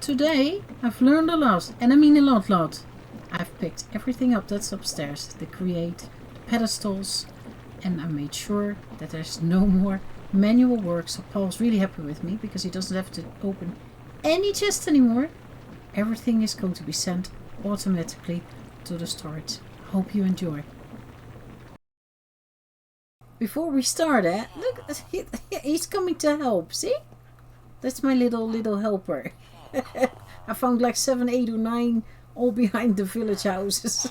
today I've learned a lot, and I mean a lot. I've picked everything up that's upstairs, the Create, the pedestals, and I made sure that there's no more manual work, so Paul's really happy with me because he doesn't have to open any chest anymore. Everything is going to be sent automatically to the storage. Hope you enjoy. Before we start, look, he's coming to help, see? That's my little helper. I found like 7, 8 or 9 all behind the village houses.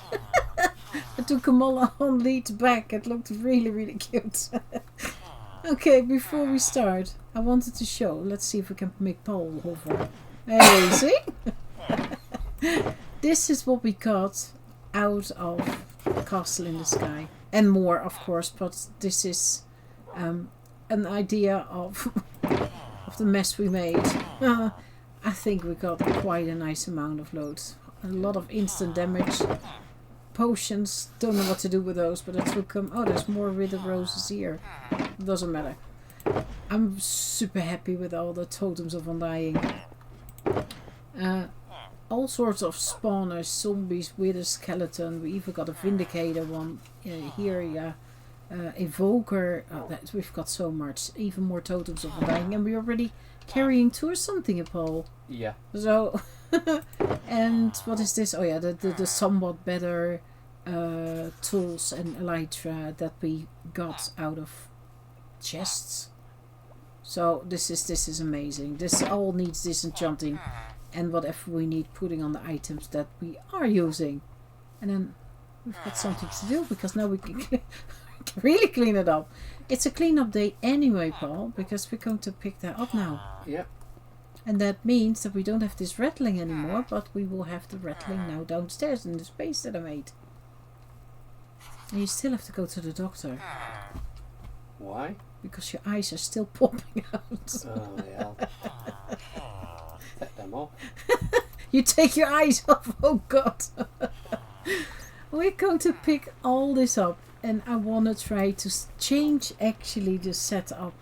I took them all on leads back. It looked really cute. Okay, before we start, I wanted to show. Let's see if we can make Paul hover. Hey, see? This is what we got out of Castle in the Sky. And more, of course, but this is an idea of the mess we made. I think we got quite a nice amount of loads. A lot of instant damage. Potions, don't know what to do with those, but I took them. Oh, there's more withered roses here. Doesn't matter. I'm super happy with all the totems of undying. All sorts of spawners, zombies, wither skeleton. We even got a vindicator one here, yeah. Evoker. We've got so much. Even more totems of undying, and we're already carrying 2 or something, Paul. Yeah. So, and what is this? Oh yeah, the somewhat better tools and elytra that we got out of chests. So this is amazing. This all needs disenchanting and whatever we need putting on the items that we are using. And then we've got something to do because now we can really clean it up. It's a cleanup day anyway, Paul, because we're going to pick that up now. Yep. And that means that we don't have this rattling anymore, but we will have the rattling now downstairs in the space that I made. And you still have to go to the doctor. Why? Because your eyes are still popping out. Oh, yeah. Take them off. You take your eyes off, oh God. We're going to pick all this up, and I want to try to change actually the setup.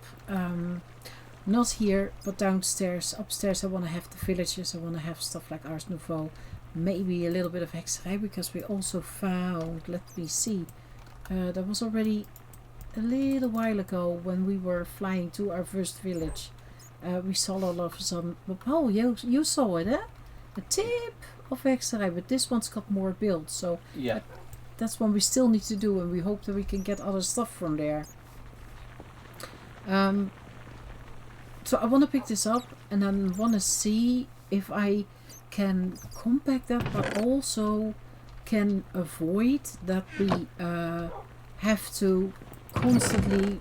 Not here, but downstairs. Upstairs I want to have the villages. I want to have stuff like Ars Nouveau. Maybe a little bit of Hexerij, because we also found, let me see, that was already a little while ago when we were flying to our first village. We saw a lot of some, oh, you saw it, eh? A tip of Hexerij, but this one's got more build, so yeah. That's one we still need to do, and we hope that we can get other stuff from there. So I want to pick this up, and I want to see if I can compact that, but also can avoid that we have to constantly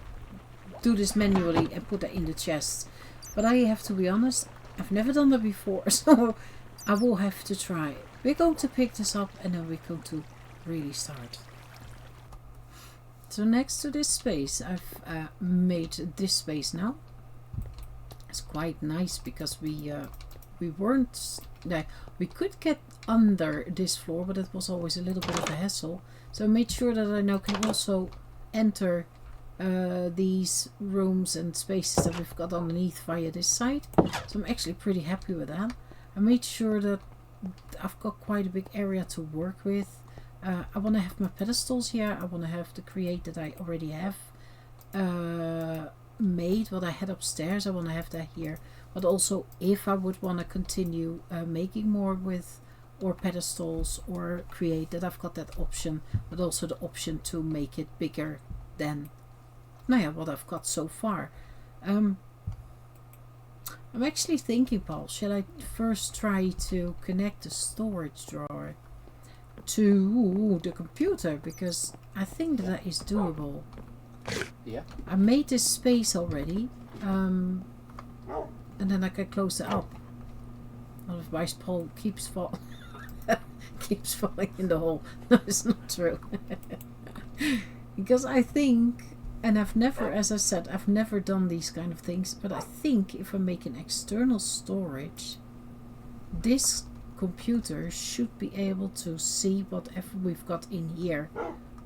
do this manually and put that in the chest. But I have to be honest, I've never done that before, so I will have to try. We're going to pick this up, and then we're going to really start. So next to this space, I've made this space now. It's quite nice because we weren't there. We could get under this floor, but it was always a little bit of a hassle. So I made sure that I now can also enter these rooms and spaces that we've got underneath via this side. So I'm actually pretty happy with that. I made sure that I've got quite a big area to work with. I want to have my pedestals here. I want to have the Create that I already have made, what I had upstairs. I want to have that here. But also, if I would want to continue making more with or pedestals or Create, that I've got that option, but also the option to make it bigger than what I've got so far. I'm actually thinking, Paul, shall I first try to connect the storage drawer to the computer, because I think that is doable. Yeah. I made this space already, and then I can close it up. Otherwise, Paul keeps falling in the hole. No, it's not true. Because I think, and I've never, as I said, I've never done these kind of things, but I think if I make an external storage, this computer should be able to see whatever we've got in here,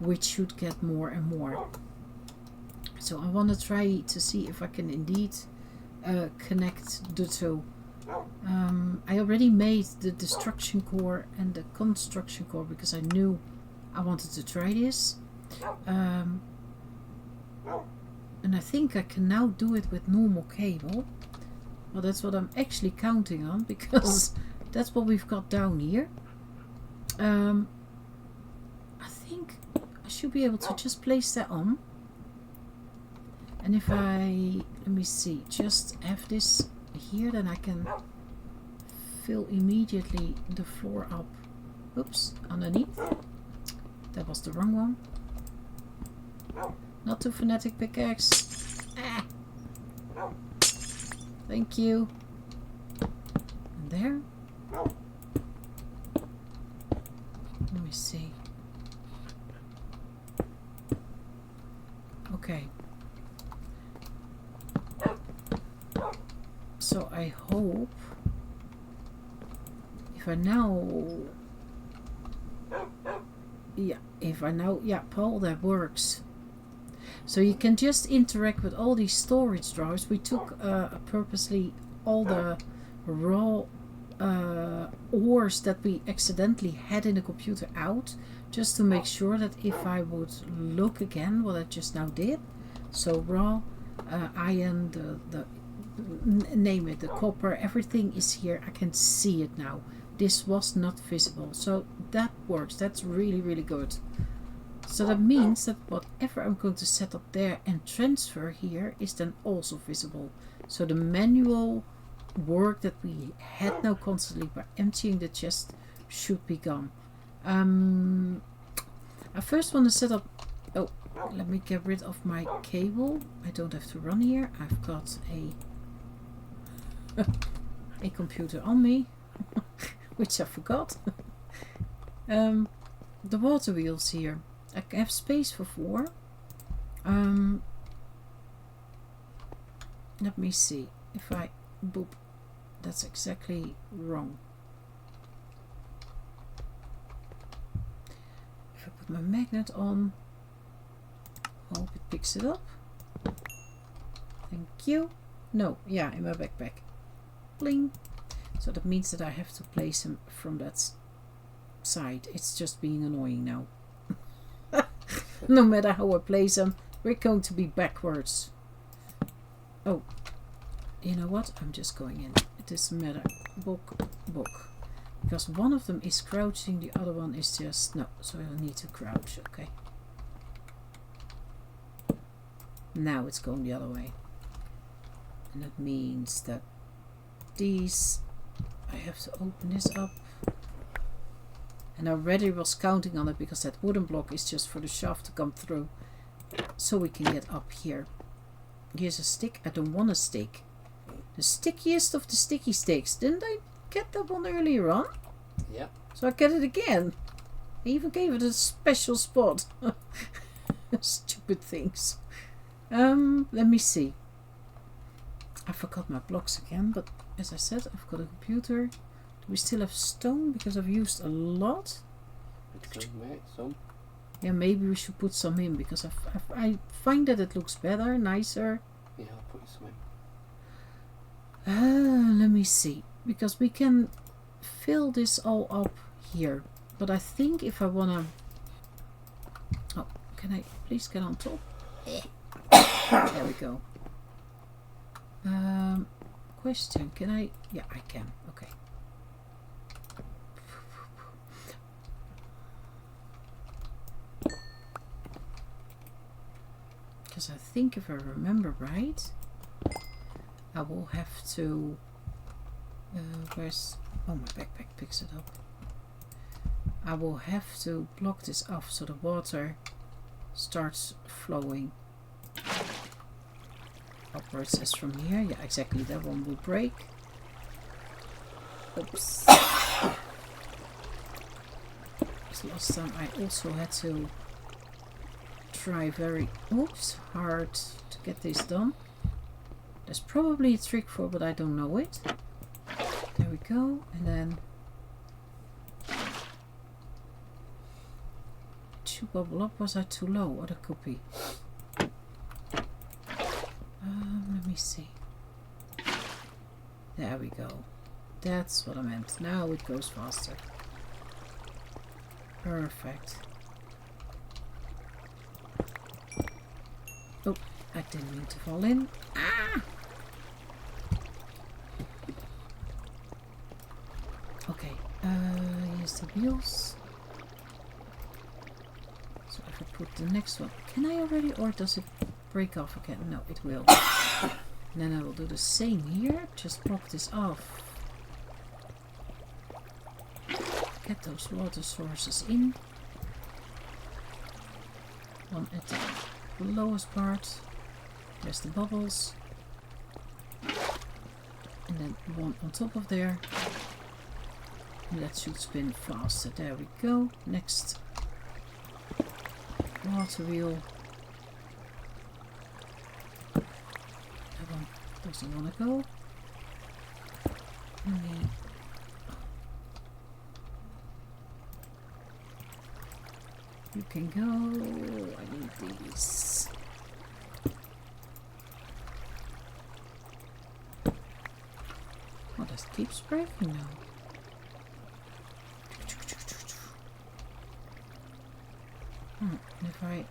which should get more and more. So I want to try to see if I can indeed connect the two. I already made the destruction core and the construction core because I knew I wanted to try this. And I think I can now do it with normal cable. Well, that's what I'm actually counting on because that's what we've got down here. I think I should be able to just place that on. And if I, let me see, just have this here, then I can fill immediately the floor up. Oops, underneath. That was the wrong one. Not too fanatic pickaxe. Ah. Thank you. And there. Let me see. Okay. So I hope if I now, Paul, that works. So you can just interact with all these storage drawers. We took purposely all the raw ores that we accidentally had in the computer out, just to make sure that if I would look again what I just now did, so raw iron, the name it, the copper, everything is here. I can see it now. This was not visible, so that works. That's really, really good. So that means that whatever I'm going to set up there and transfer here is then also visible. So the manual work that we had now constantly by emptying the chest should be gone. I first want to set up, let me get rid of my cable. I don't have to run here. I've got a computer on me, which I forgot. The water wheels here. I have space for 4. Let me see if I boop. That's exactly wrong. If I put my magnet on, I hope it picks it up. Thank you. No, yeah, in my backpack. Bling. So that means that I have to place him from that side. It's just being annoying now. No matter how I place them, we're going to be backwards. Oh, you know what? I'm just going in. It doesn't matter. Book. Because one of them is crouching, the other one is just... No, so I need to crouch. Okay. Now it's going the other way. And that means that these... I have to open this up. And I already was counting on it because that wooden block is just for the shaft to come through. So we can get up here. Here's a stick. I don't want a stick. The stickiest of the sticky sticks. Didn't I get that one earlier on? Yeah. So I get it again. I even gave it a special spot. Stupid things. Let me see. I forgot my blocks again, but as I said, I've got a computer. Do we still have stone? Because I've used a lot. Some. Yeah, maybe we should put some in because I find that it looks better, nicer. Yeah, I'll put some in. Let me see. Because we can fill this all up here. But I think if I wanna... Oh, can I please get on top? There we go. Question, can I... Yeah, I can. Okay. Because I think if I remember right, I will have to... where's... Oh, my backpack picks it up. I will have to block this off so the water starts flowing upwards as from here. Yeah, exactly. That one will break. Oops. Because last time I also had to try very hard to get this done. There's probably a trick for it, but I don't know it. There we go. And then to bubble up. Was I too low? Or the copy? Let me see. There we go. That's what I meant. Now it goes faster. Perfect. Oh, I didn't mean to fall in. Ah! Okay, here's the wheels. So if I put the next one, can I already, or does it break off again? No, it will. And then I will do the same here. Just block this off. Get those water sources in. One at the lowest part. There's the bubbles. And then one on top of there. And that should spin faster. There we go. Next water wheel. That one doesn't want to go. And then you can go. I need these. Oh, that keeps breaking now. And if I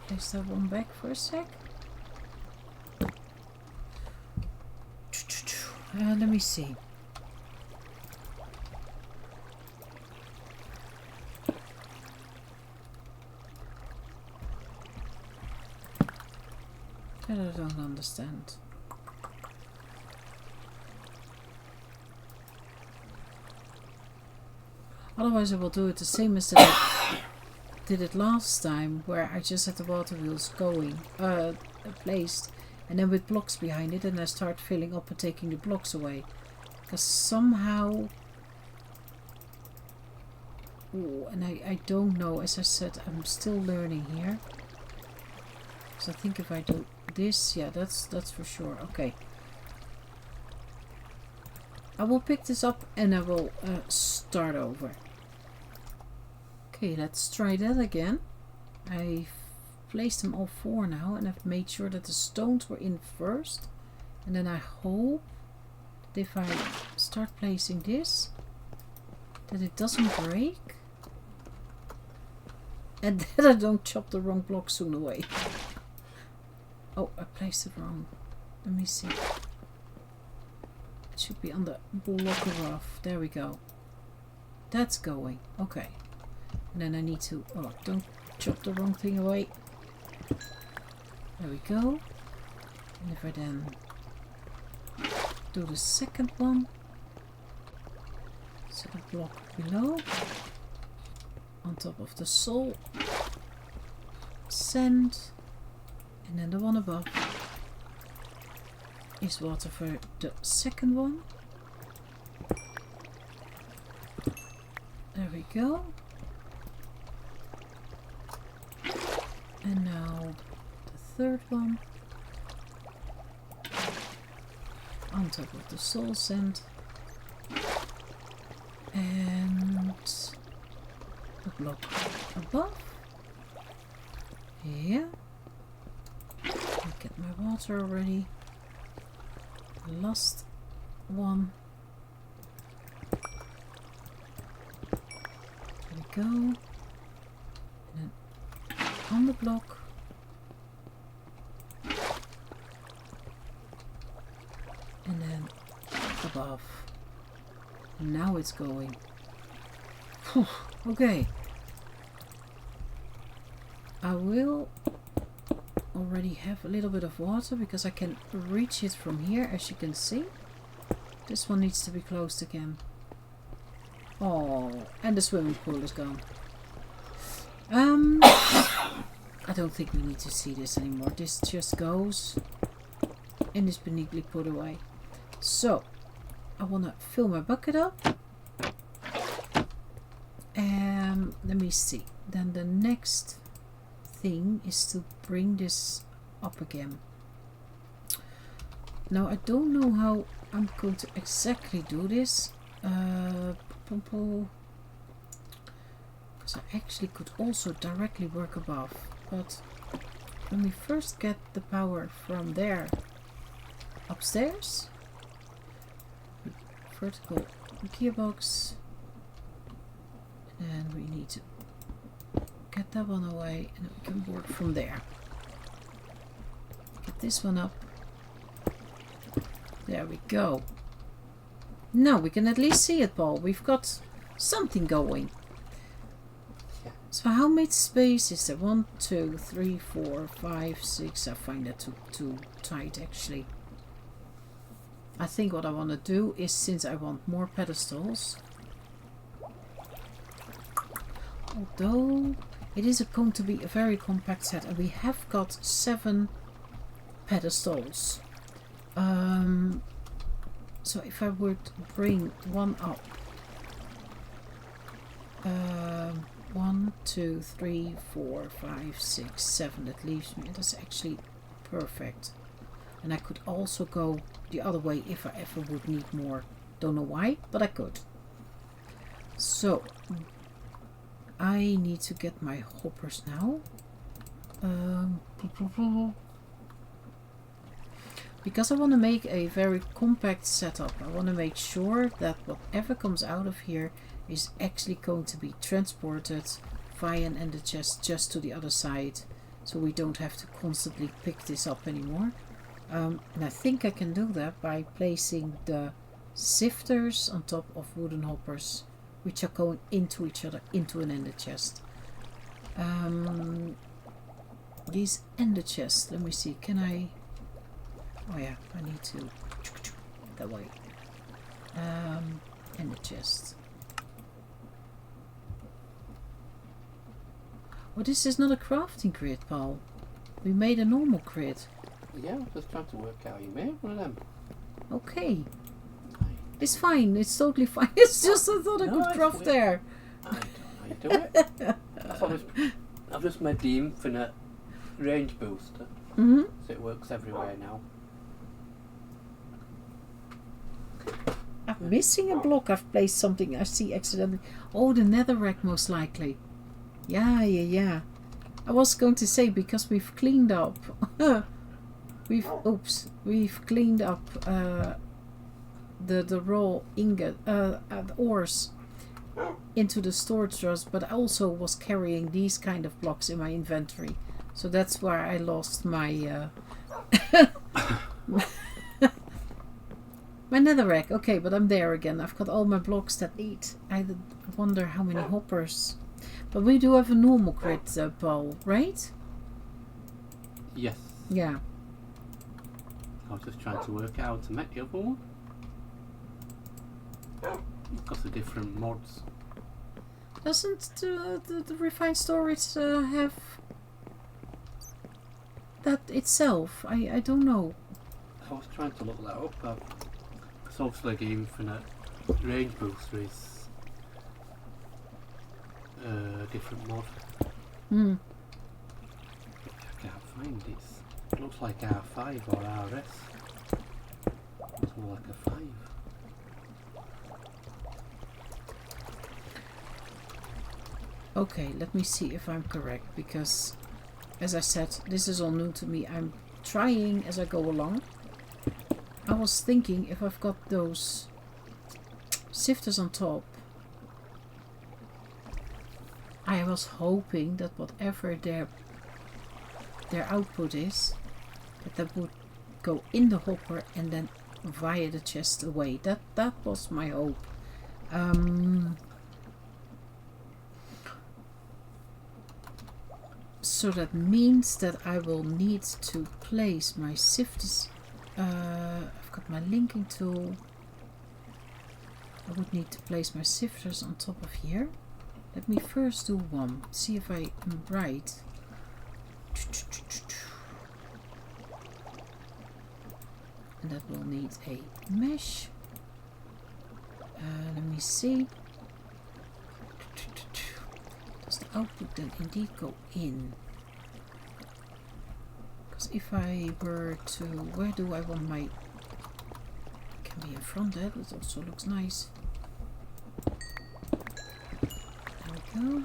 place that one back for a sec. Let me see. That I don't understand. Otherwise I will do it the same as I did it last time, where I just had the water wheels going, placed, and then with blocks behind it, and I start filling up and taking the blocks away. Because somehow... Ooh, and I don't know, as I said, I'm still learning here. So I think if I do this, yeah, that's for sure. Okay. I will pick this up and I will start over. Okay, let's try that again. I've placed them all four now and I've made sure that the stones were in first. And then I hope that if I start placing this, that it doesn't break. And that I don't chop the wrong block soon away. Oh, I placed it wrong. Let me see. It should be on the block above. There we go. That's going. Okay. And then I need to... Oh, don't chop the wrong thing away. There we go. And if I then do the second one. Set a block below. On top of the soul. Sand. And then the one above is water for the second one. There we go. And now the third one. On top of the soul sand. And the block above. Yeah. Get my water already. Last one. There we go. And then on the block. And then above. Now it's going. Whew, okay. I will already have a little bit of water because I can reach it from here, as you can see. This one needs to be closed again. Oh, and the swimming pool is gone. I don't think we need to see this anymore. This just goes and is neatly put away. So I want to fill my bucket up. Let me see. Then the next thing is to bring this up again. Now I don't know how I'm going to exactly do this, because I actually could also directly work above, but when we first get the power from there upstairs, vertical gearbox. And we need to get that one away and we can work from there. Get this one up. There we go. Now we can at least see it, Paul. We've got something going. Yeah. So how much space is there? 1, 2, 3, 4, 5, 6. I find that too tight actually. I think what I want to do is, since I want more pedestals, although it is going to be a very compact set and we have got 7 pedestals. So if I would bring one up, 1, 2, 3, 4, 5, 6, 7, that leaves me. That's actually perfect. And I could also go the other way if I ever would need more. Don't know why, but I could. So I need to get my hoppers now. Because I want to make a very compact setup. I want to make sure that whatever comes out of here is actually going to be transported via an ender chest just to the other side. So we don't have to constantly pick this up anymore. And I think I can do that by placing the sifters on top of wooden hoppers, which are going into each other into an ender chest. These ender chests, let me see, can I... Oh yeah, I need to that way. Ender chest. Oh, this is not a crafting grid, Paul. We made a normal grid. Yeah, I'm just trying to work out. You made one of them. Okay. It's fine. It's totally fine. It's just I thought I could craft weird. there. I don't know how you do it. I've just made the infinite range booster. Mm-hmm. So it works everywhere now. I'm missing a block. I've placed something I see accidentally. Oh, the netherrack most likely. Yeah. I was going to say, because we've cleaned up. We've cleaned up the raw ingot, the ores into the storage drawers, but I also was carrying these kind of blocks in my inventory. So that's where I lost my my netherrack. Okay, but I'm there again. I've got all my blocks that eat. I wonder how many hoppers. But we do have a normal grid, Paul, right? Yes. Yeah. I was just trying to work out how to make the other one. Because of different mods. Doesn't the refined storage have that itself? I don't know. I was trying to look that up, but it's obviously the infinite range booster is different mod. Hmm. I can't find this. It looks like R5 or RS. It's more like a 5. Okay, let me see if I'm correct, because as I said, this is all new to me. I'm trying as I go along. I was thinking if I've got those sifters on top, I was hoping that whatever their output is, that would go in the hopper and then via the chest away. That was my hope. So that means that I will need to place my sifters. I've got my linking tool. I would need to place my sifters on top of here. Let me first do one. See if I am right. And that will need a mesh. Let me see. Does the output then indeed go in? Because if I were to... Where do I want my... Can be in front there. That also looks nice. There we go.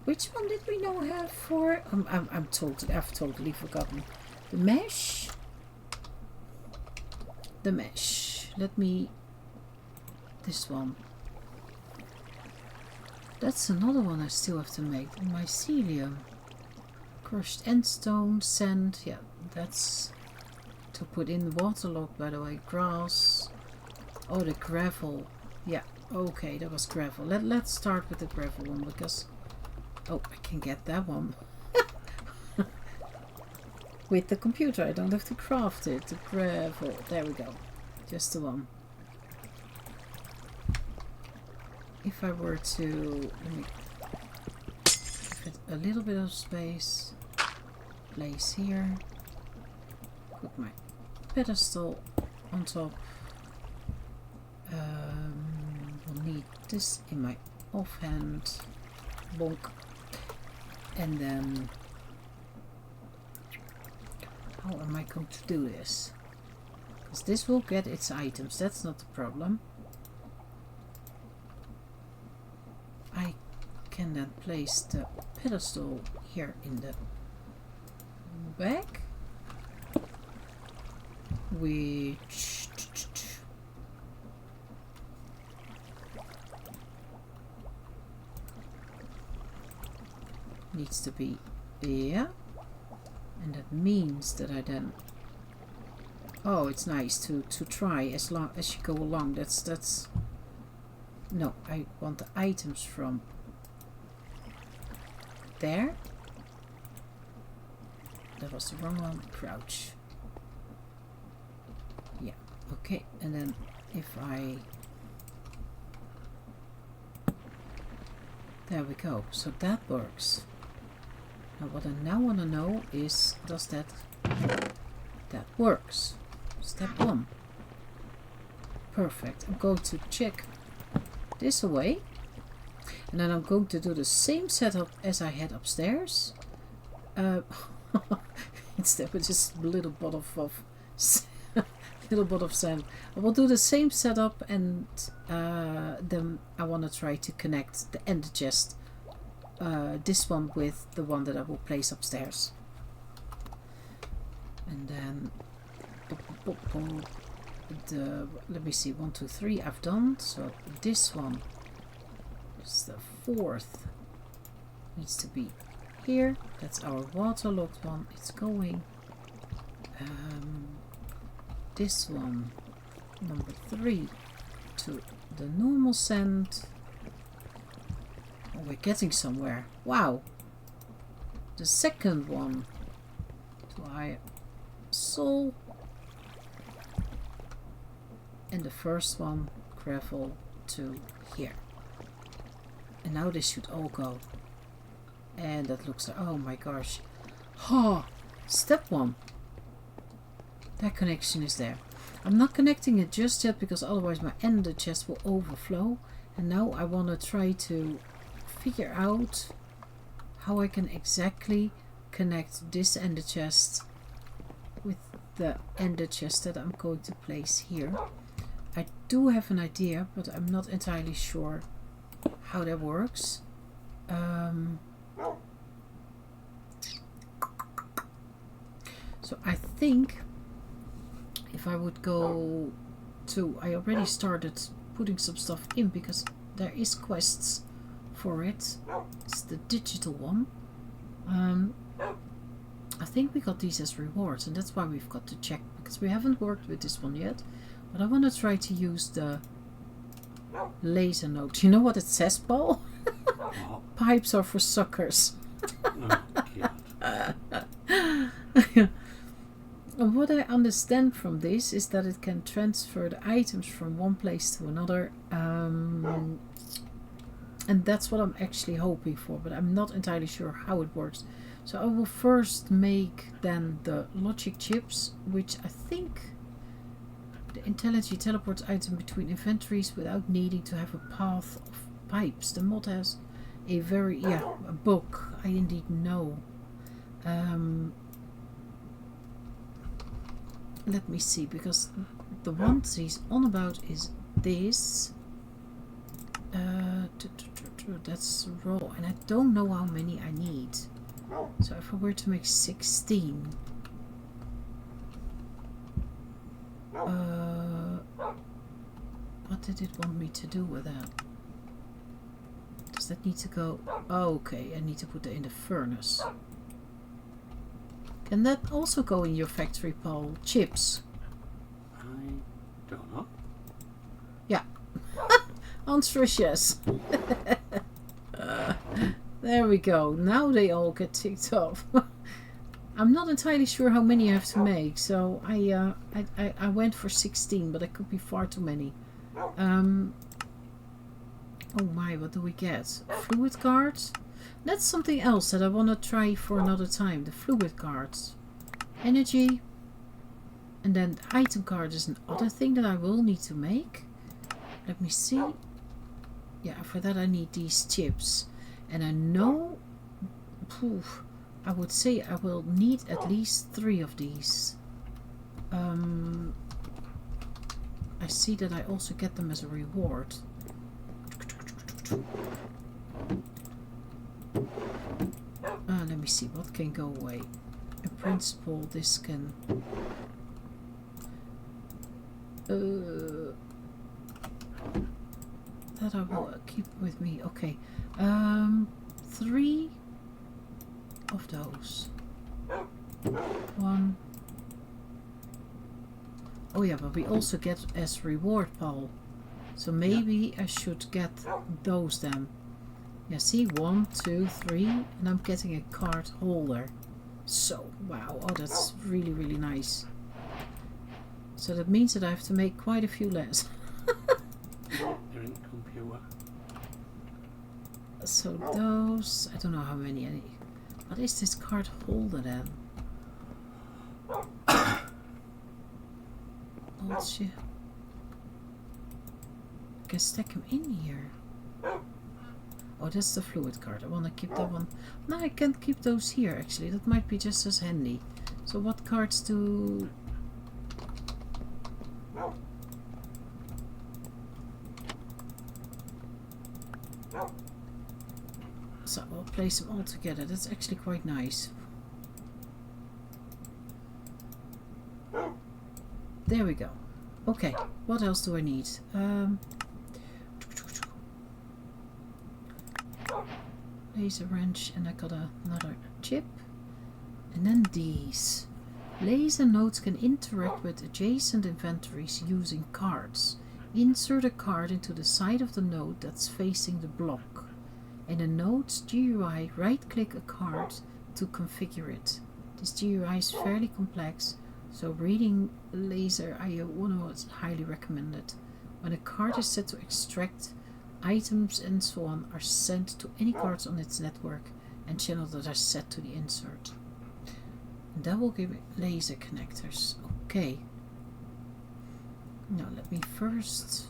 which one did we now have for? I've totally forgotten. The mesh. The mesh. Let me. This one. That's another one I still have to make. The mycelium. Crushed endstone, sand. Yeah, that's to put in the waterlogged, by the way. Grass. Oh, the gravel. Yeah, okay, that was gravel. Let's start with the gravel one because... Oh, I can get that one. With the computer, I don't have to craft it. The gravel. There we go. Just the one. If I were to... Let me give it a little bit of space. Place here. Put my pedestal on top. We'll need this in my offhand. Bonk. And then... How am I going to do this? Because this will get its items. That's not the problem. I can then place the pedestal here in the back, which needs to be there, and that means that I then... Oh, it's nice to try as long as you go along. That's no, I want the items from there. That was the wrong one. Crouch. Yeah, okay. And then if I... There we go. So that works. Now what I now want to know is, does that works? Step 1. Perfect. I'm going to check this away. And then I'm going to do the same setup as I had upstairs. Instead with just a little bottle of little bit of sand. I will do the same setup, and then I want to try to connect the ender chest, this one with the one that I will place upstairs. And then let me see, 1, 2, 3 I've done. So this one is the 4th, needs to be here. That's our waterlogged one. It's going. This one, number 3, to the normal sand. Oh, we're getting somewhere. Wow. The second one to our soul. And the first one, gravel, to here. And now this should all go. And that looks like, oh my gosh. Ha! Step 1. That connection is there. I'm not connecting it just yet because otherwise my ender chest will overflow. And now I want to try to figure out how I can exactly connect this ender chest with the ender chest that I'm going to place here. I do have an idea, but I'm not entirely sure how that works. So I think if I would go to... I already started putting some stuff in because there is quests for it. It's the digital one. I think we got these as rewards, and that's why we've got to check, because we haven't worked with this one yet. But I want to try to use the laser note. You know what it says, Paul? Pipes are for suckers. And what I understand from this is that it can transfer the items from one place to another. And that's what I'm actually hoping for, but I'm not entirely sure how it works. So I will first make then the logic chips, which I think the IntelliJ teleports item between inventories without needing to have a path of pipes. The mod has a very, a book, I indeed know. Let me see, because the one he's on about is this. that's raw, and I don't know how many I need. So if I were to make 16, what did it want me to do with that? Does that need to go? Oh, okay, I need to put that in the furnace. Can that also go in your factory, Paul? Chips? I don't know. Yeah. Answer is yes. There we go. Now they all get ticked off. I'm not entirely sure how many I have to make, so I went for 16, but it could be far too many. Oh my, what do we get? Fluid cards? That's something else that I want to try for another time. The fluid cards. Energy. And then the item card is another thing that I will need to make. Let me see. Yeah, for that I need these chips. And I know... Poof, I would say I will need at least 3 of these. I see that I also get them as a reward. Let me see, what can go away? In principle, this can... that I will keep with me. Okay. 3 of those. 1. Oh yeah, but we also get as reward, Paul. So maybe I should get those then. Yeah, see, 1, 2, 3, and I'm getting a card holder. So, wow, oh, that's really, really nice. So that means that I have to make quite a few less. You're in computer. So those, I don't know how many I need. What is this card holder then? Oh, shit. I can stack them in here. Oh, that's the fluid card. I want to keep that one. No, I can't keep those here actually. That might be just as handy. So what cards do... So I'll place them all together. That's actually quite nice. There we go. Okay, what else do I need? Laser wrench, and I got another chip. And then these. Laser nodes can interact with adjacent inventories using cards. Insert a card into the side of the node that's facing the block. In the node's GUI, right-click a card to configure it. This GUI is fairly complex, so reading laser IO1 is highly recommended. When a card is set to extract, items and so on are sent to any cards on its network and channels that are set to the insert. And that will give it laser connectors. Okay. Now let me first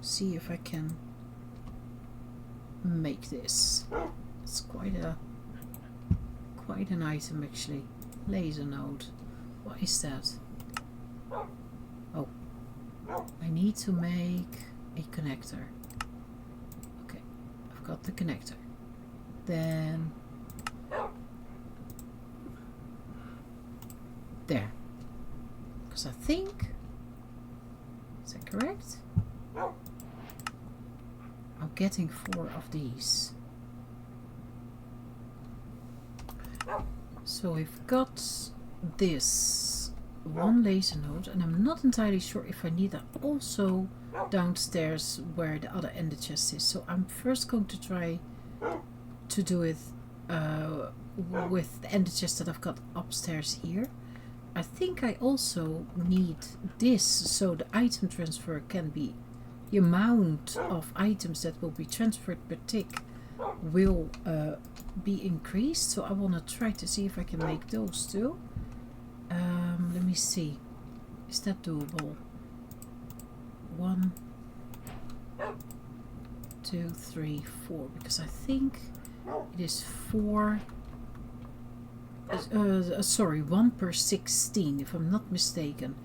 see if I can make this. It's quite an item actually. Laser node. What is that? Oh, I need to make a connector. Okay, I've got the connector. Then there. Because I think, is that correct? I'm getting 4 of these. So we've got this 1 laser node, and I'm not entirely sure if I need that also downstairs where the other ender chest is. So I'm first going to try to do it with the ender chest that I've got upstairs here. I think I also need this so the item transfer can be, the amount of items that will be transferred per tick will be increased. So I want to try to see if I can make those too. Let me see. Is that doable? 1, 2, 3, 4. Because I think it is 4. Sorry, 1 per 16, if I'm not mistaken.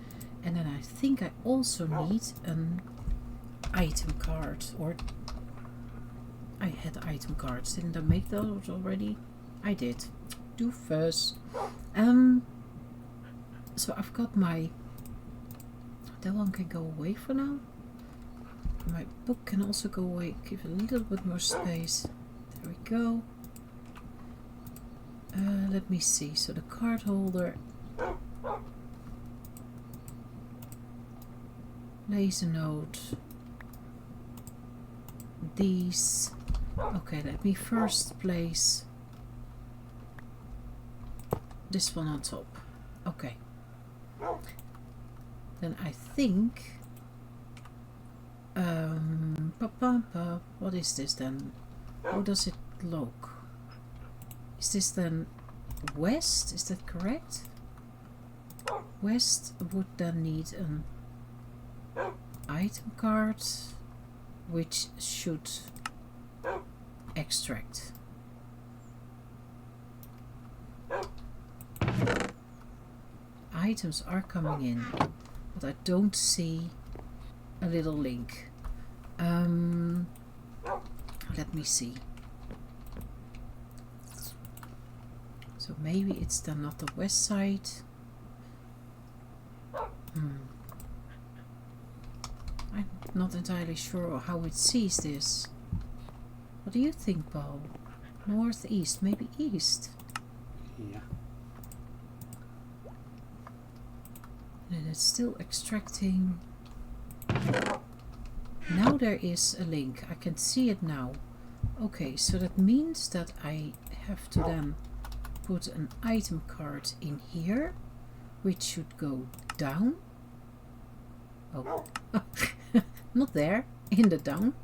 And then I think I also need an item card, or I had item cards. Didn't I make those already? I did. Doofus. So I've got my... That one can go away for now. My book can also go away. Give it a little bit more space. There we go. Let me see. So the card holder. Laser node. These. Okay, let me first place this one on top. Okay. Then I think what is this then? How does it look? Is this then west? Is that correct? West would then need an item card which should extract. Items are coming in, but I don't see a little link. Let me see. So maybe it's then not the west side. I'm not entirely sure how it sees this. What do you think, Paul? Northeast, maybe east? Yeah. And it's still extracting. Now there is a link. I can see it now. Okay, so that means that I have to then put an item card in here, which should go down. Oh, not there, in the down.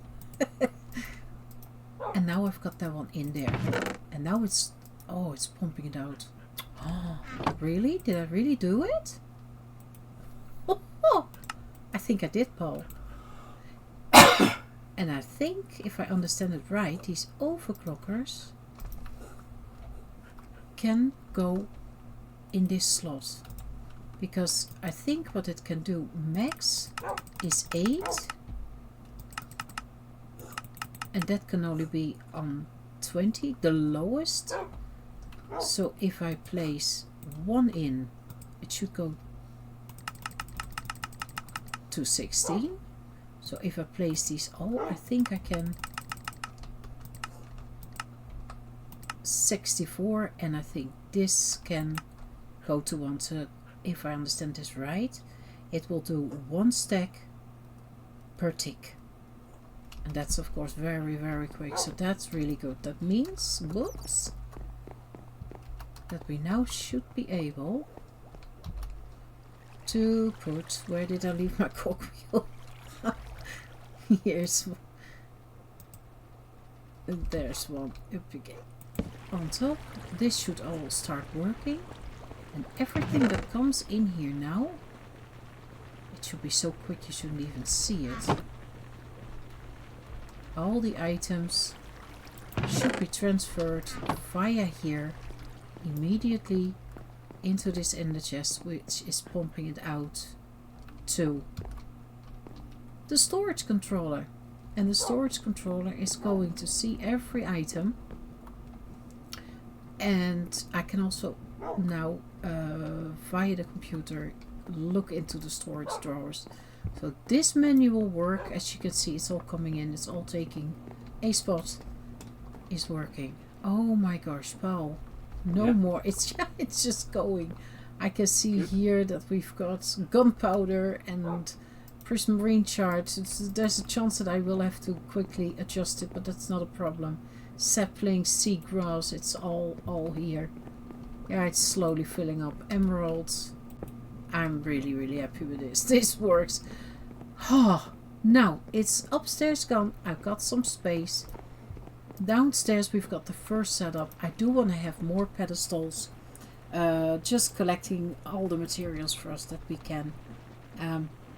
And now I've got that one in there. And now it's, oh, it's pumping it out. Oh, really? Did I really do it? Oh, I think I did, Paul. And I think, if I understand it right, these overclockers can go in this slot. Because I think what it can do max is 8. And that can only be on 20, the lowest. So if I place 1 in, it should go to 16. So if I place these all, I think I can 64, and I think this can go to 1. So if I understand this right, it will do 1 stack per tick. And that's of course very, very quick. So that's really good. That means, whoops, that we now should be able to put, where did I leave my cogwheel? Here's, there's one up again on top. This should all start working, and everything that comes in here now, it should be so quick you shouldn't even see it. All the items should be transferred via here immediately into this ender chest, which is pumping it out to the storage controller. And the storage controller is going to see every item, and I can also now via the computer look into the storage drawers. So this manual work, as you can see, it's all coming in, it's all taking a spot, is working. Oh my gosh, Paul, no more, it's just going. I can see here that we've got gunpowder and prismarine charts. There's a chance that I will have to quickly adjust it, but that's not a problem. Sapling, seagrass, it's all here. Yeah, it's slowly filling up. Emeralds. I'm really, really happy with this. This works. Oh, now it's upstairs gone. I've got some space. Downstairs we've got the first setup. I do want to have more pedestals. Just collecting all the materials for us that we can.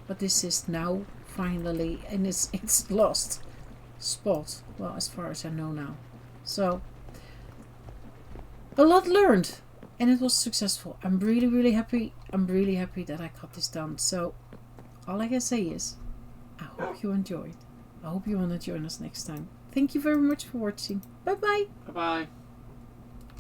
But this is now finally in its lost spot. Well, as far as I know now. So, a lot learned. And it was successful. I'm really, really happy. I'm really happy that I got this done. So, all I can say is, I hope you enjoyed. I hope you want to join us next time. thank you very much for watching. Bye bye. Bye bye.